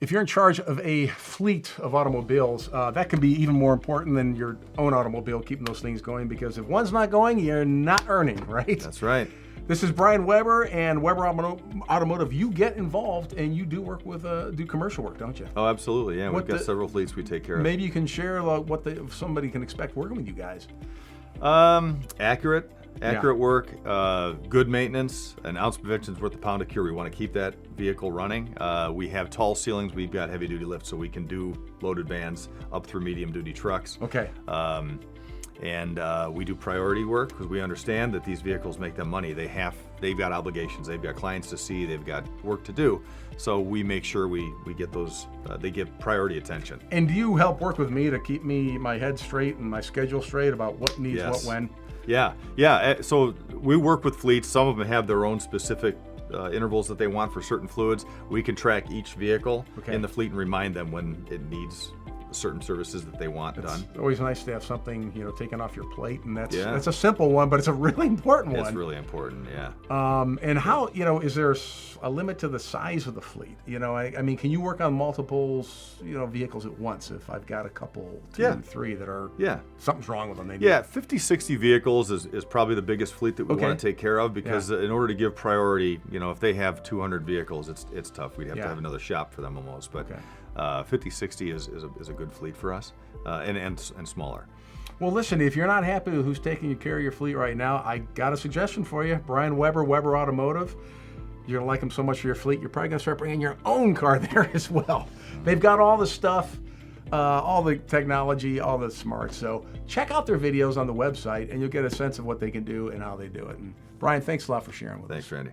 If you're in charge of a fleet of automobiles, that can be even more important than your own automobile, keeping those things going, because if one's not going, you're not earning, right? That's right. This is Brian Weber and Weber Automotive. You get involved and you do work with, do commercial work, don't you? Oh, absolutely. Yeah, we've got several fleets we take care of. Maybe you can share what somebody can expect working with you guys. Accurate work, good maintenance, an ounce prevention is worth a pound of cure. We want to keep that vehicle running. We have tall ceilings. We've got heavy duty lifts, so we can do loaded vans up through medium duty trucks. Okay. And we do priority work because we understand that these vehicles make them money. They've got obligations. They've got clients to see. They've got work to do. So we make sure we get those. They get priority attention. And do you help work with me to keep my head straight and my schedule straight about what needs what when? Yeah. So we work with fleets. Some of them have their own specific intervals that they want for certain fluids. We can track each vehicle in the fleet and remind them when it needs certain services that they want done. It's always nice to have something, taken off your plate, and that's a simple one, but it's a really important one. It's really important, yeah. And how, is there a limit to the size of the fleet? I mean, can you work on multiple, vehicles at once if I've got a couple, two and three that are, something's wrong with them? 50, 60 vehicles is probably the biggest fleet that we want to take care of, because in order to give priority, if they have 200 vehicles, it's tough. We'd have to have another shop for them almost, but 50, 60 is a good fleet for us, and smaller. Well, listen, if you're not happy with who's taking care of your fleet right now, I got a suggestion for you. Brian Weber, Weber Automotive. You're going to like them so much for your fleet, you're probably going to start bringing your own car there as well. They've got all the stuff, all the technology, all the smarts. So check out their videos on the website, and you'll get a sense of what they can do and how they do it. And Brian, thanks a lot for sharing with us. Thanks, Randy.